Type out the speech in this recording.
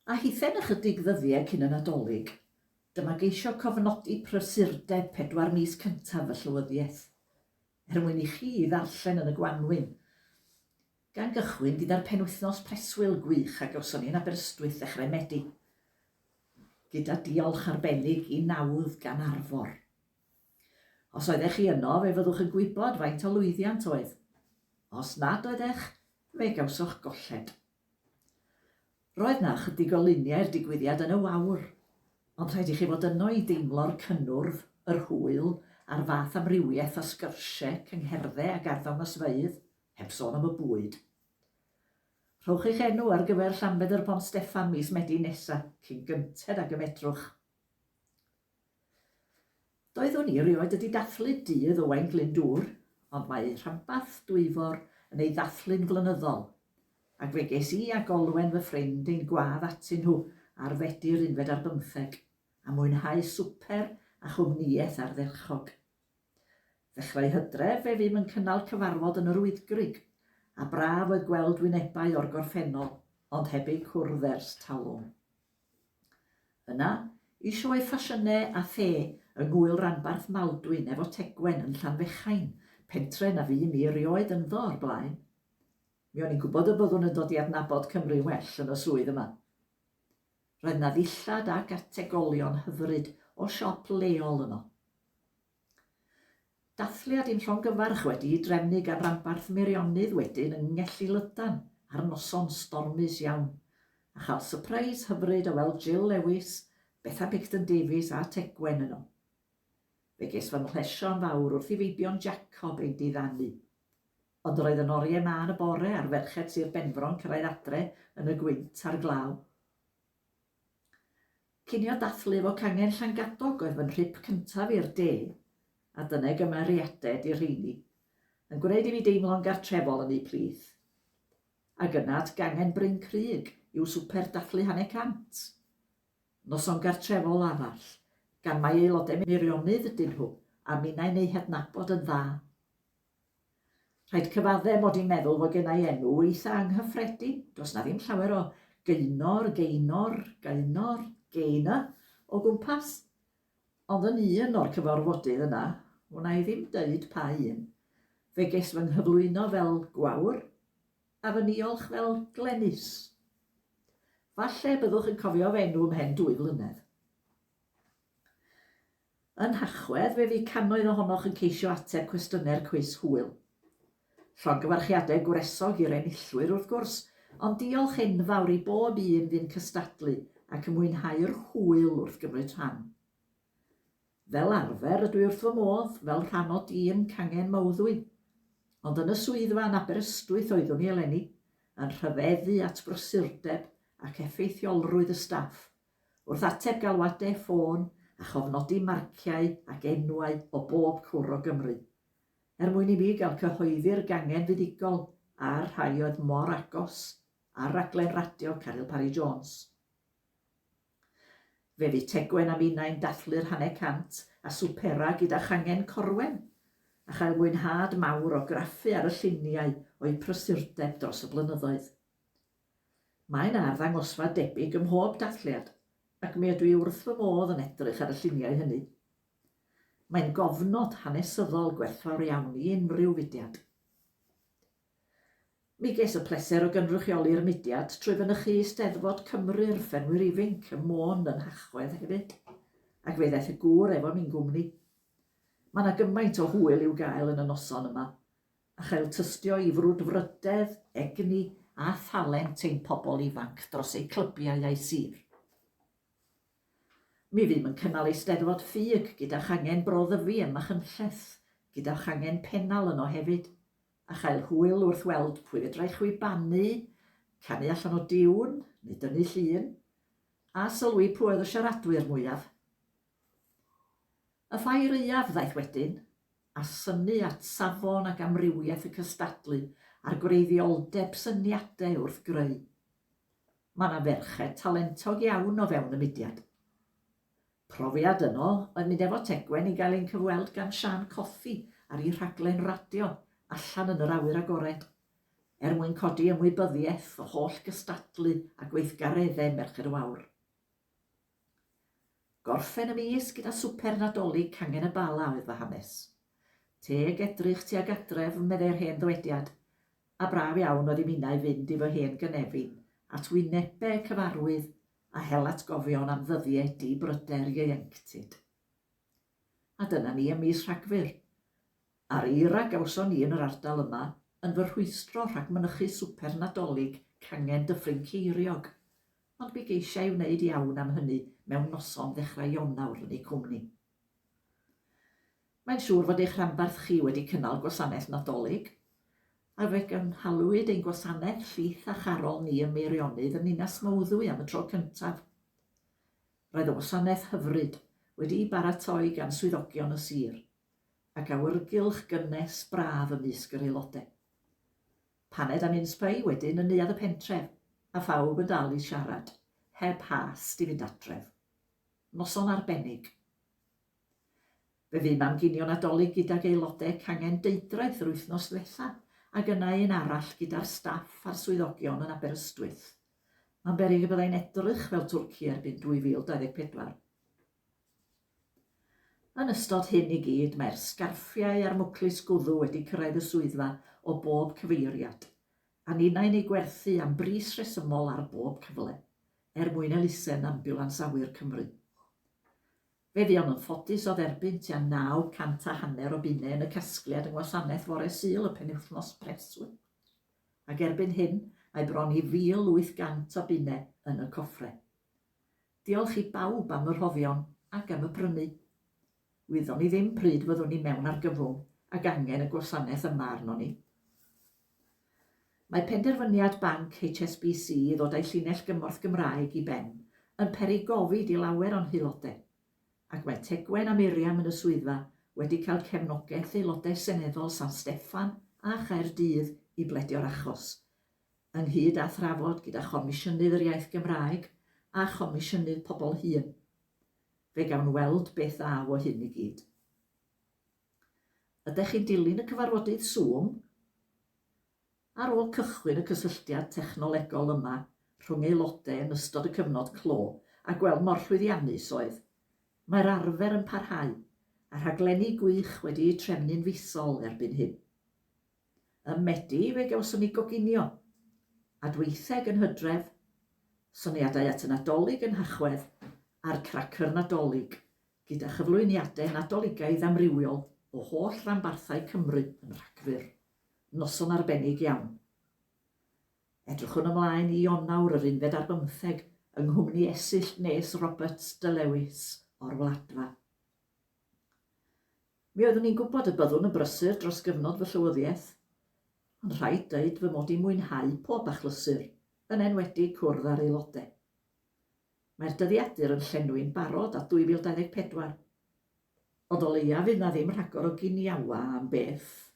A hithen ychydig ddyddiau cyn y Nadolig, dyma geisio cofnodi prysurdeb 4 mis cyntaf y llywyddiaeth, mwyn i chi ddarllen yn y Gwanwyn. Gan gychwyn gyda'r penwythnos preswyl gwych a gawson ni'n Aberystwyth ddechrau Medi, gyda diolch arbennig i nawdd gan Arfor. Os oeddech chi yno, fe fyddwch yn gwybod faint o lwyddiant oedd. Os nad oeddech, fe gawswch golled. Roedd na chydig o luniau'r digwyddiad yn y wawr, ond rhaid i chi fod yno i deimlo'r cynnwrf, yr hwyl, a'r fath amrywiaeth o sgyrsiau, cyngherddau ac arddangosfeydd, heb sôn am y bwyd. Rhowch eich enw ar gyfer Llambed yr Pont Steffan mis Medi nesaf, cyn gynted ag y medrwch. Doeddwn i rioed wedi dathlu dydd o Wain Glyndŵr, ond mae rhanbarth Dwyfor yn ei ddathlu'n flynyddol, ac fe ges i a Golwen fy ffrind ein gwadd atyn nhw ar Fedi'r 15 a mwynhau swper a chwmniaeth ardderchog. Ddechrau Hydref fe ddim yn cynnal cyfarfod yn yr Wyddgrig, a braf oedd gweld wynebau o'r gorffennol, ond heb eu cwrdd ers talwm. Yna, i sioe ffasiynau a the yng ngwyl ranbarth Maldwyn efo Tegwen yn Llanfechain, pentre na fi mi erioed ynddo o'r blaen. Mi o'n i'n gwybod y byddwn yn dod i adnabod Cymru well yn y swydd yma. Roedd na ddillad ac ategolion hyfryd o siop leol yno. Dathliad i'n llongyfarch wedi i drefnu gan ranbarth Meirionydd wedyn yng Ngelli Lydan ar noson stormus iawn, a chael sypreis hyfryd o weld Jill Lewis, Betha Picton Davies a Tegwen yno. Fe ges fy mhlesio'n fawr wrth i feibion Jacob ein diddannu. Ond roedd yn oriau man y bore ar ferched Sir Benfron cyrraedd adre yn y gwynt a'r glaw. Cinio dathlu fo Cangen Llangadog oedd fy nhrip cyntaf i'r de, a dyna gymeriadau i'r rheini, yn gwneud i fi deimlo'n gartrefol yn ei plith. Ac yna at Gangen Bryn Crug yw swper dathlu 100. Noson gartrefol arall, gan mai aelodau Meirionydd ydyn nhw, a minnau'n ei hadnabod yn dda. Rhaid cyfaddau mod i'n meddwl fod gennau enw eitha anghyffredin, does na ddim llawer o geina o gwmpas. Ond yn un o'r cyfarfodydd yna, wna i ddim dweud pa un, fe ges fy nghyflwyno fel gwawr, a fy niolch fel Glenys. Falle byddwch yn cofio fy enw ymhen 2 flynedd. Yn Hachwedd, fe fi cannoedd ohonoch yn ceisio ateb cwestiynau'r cwis hwyl. Llongyfarchiadau gwresog i'r enillwyr wrth gwrs, ond diolch enfawr i bob un fy'n cystadlu ac yn mwynhau'r hwyl wrth gymryd rhan. Fel arfer ydw i wrth fy modd fel rhan o dîm Cangen Mawddwy, ond yn y swyddfa yn Aberystwyth oeddwn i eleni, yn rhyfeddu at brysurdeb ac effeithiolrwydd y staff, wrth ateb galwadau ffôn a chofnodi marciau ac enwau o bob cwr o Gymru. Mwyn i mi gael cyhoeddi'r gangen fuddigol a'r rhai oedd mor agos a'r raglen radio Caryl Parry Jones. Fe fi Tegwen a minnau'n dathlu'r 100 a swpera gyda Changen Corwen, a chael mwynhad mawr o graffu ar y lluniau o'i prysurdeb dros y blynyddoedd. Mae'n arddangosfa debyg ym mhob dathliad, ac mi ydw i wrth fy modd yn edrych ar y lluniau hynny. Mae'n gofnod hanesyddol gwerthfawr iawn i unrhyw fudiad. Mi ges y pleser o gynrychioli'r mudiad trwy fynychu Eisteddfod Cymru'r Fenwyr Ifinc ym Môn yn Hachwedd hefyd, ac fe ddaeth y gŵr efo mi'n gwmni. Mae yna gymaint o hwyl i'w gael yn y noson yma, a chael tystio i frwdfrydedd, egni a thalent ein pobl ifanc dros eu clybiau a'i sir. Mi ddim yn cynnal Eisteddfod ffug gyda Changen Broddyfi ym Machynlleth, gyda Changen Pennal yno hefyd, a chael hwyl wrth weld pwy fedrai chwibanu, canu allan o diwn neu dynnu llun, a sylwi pwy oedd y siaradwyr mwyaf. Y ffair iaf ddaeth wedyn, a syni at safon ac amrywiaeth y cystadlu a'r gwreiddioldeb syniadau wrth greu. Mae yna ferched talentog iawn o fewn y mudiad. Profiad yno oedd mynd efo Tegwen i gael ein cyfweld gan Sian Coffi ar ei rhaglen radio allan yn yr awyr agored. mwyn codi ymwybyddiaeth o holl gystadlu a gweithgareddau Merched Wawr. Gorffen y mis gyda swper Nadolig Cangen y Bala oedd fy hanes. Teg edrych tuag adref yn meddai'r hen ddwediad, a braf iawn oedd i minnau fynd i fy hen gynefin at wynebau cyfarwydd a hel atgofion am ddyddiau di-bryder ieuenctid. A dyna ni ym mis Rhagfyr. Ar eira gawson ni yn yr ardal yma yn fy rhwystro rhag mynychu swper Nadolig Cangen Dyffryn Ceiriog, ond bu geisiau wneud iawn am hynny mewn noson ddechrau Ionawr yn ei cwmni. Mae'n siŵr fod eich rhanbarth chi wedi cynnal gwasanaeth Nadolig, a fe gynhalwyd ein gwasanaeth llith a charol ni ym Meirionydd yn Ninas Mawddwy am y tro cyntaf. Roedd y wasanaeth hyfryd wedi ei baratoi gan swyddogion y sir, ac awyrgylch gynnes braf ymysg yr aelodau. Paned am inspai wedyn yn neuadd y pentref, a phawb yn dal i siarad, heb hast i fynd adref. Noson arbennig. Fe fu mam ginio Nadolig gydag aelodau Cangen Deidraeth yr wythnos ddiwetha, ac yna un arall gyda'r staff a'r swyddogion yn Aberystwyth. Mae'n beryg y byddai'n edrych fel Twrci erbyn 2024. Yn ystod hyn i gyd, mae'r sgarffiau a'r mwclis gwddw wedi cyrraedd y swyddfa o bob cyfeiriad, a ninnau'n ei gwerthu am bris resymol ar bob cyfle, mwyn elusen ambiwlans awyr Cymru. Fe ddion yn ffodus o dderbyn tua 950 o bunnau yn y casgliad yng Ngwasanaeth Fore Sul y penwythnos preswyl, ac erbyn hyn mae bron i 1,800 o bunnau yn y coffre. Diolch i bawb am y rhoddion ac am y prynu. Wyddon ni ddim pryd fyddwn ni mewn ar gyfwng ac angen y gwasanaeth yma arno ni. Mae penderfyniad banc HSBC i ddod â'i llinell gymorth Gymraeg i ben yn peri gofid i lawer o'n haelodau, ac mae Tegwen a Miriam yn y swyddfa wedi cael cefnogaeth aelodau seneddol San Steffan a Chaerdydd i bledio'r achos, ynghyd â thrafod gyda Chomisiynydd yr Iaith Gymraeg a Chomisiynydd Pobl Hŷn. Fe gawn weld beth ddaw o hyn i gyd. Ydych chi'n dilyn y cyfarfodydd Zoom? Ar ôl cychwyn y cysylltiad technolegol yma rhwng aelodau yn ystod y cyfnod clo a gweld mor llwyddiannus oedd, mae'r arfer yn parhau a rhaglenni gwych wedi eu trefnu'n fusol erbyn hyn. Ym Medi fe gawson ni goginio, a dweitheg yn Hydref, syniadau at y Nadolig yn Hachwedd a'r Cracr Nadolig, gyda chyflwyniadau nadoligaidd amrywiol o holl ranbarthau Cymru yn Rhagfyr. Noson arbennig iawn. Edrychwn ymlaen i Ionawr yr 15 yng nghwmni esill nes Roberts de Lewis o'r Wladfa. Mi oeddwn ni'n gwybod y byddwn yn brysur dros gyfnod fy llywyddiaeth, ond rhaid dweud fy mod i mwynhau pob achlysur, yn enwedig cwrdd ar aelodau. Mae'r dyddiadur yn llenwi'n barod at 2024, ond o leia fydd na ddim rhagor o giniawa am beth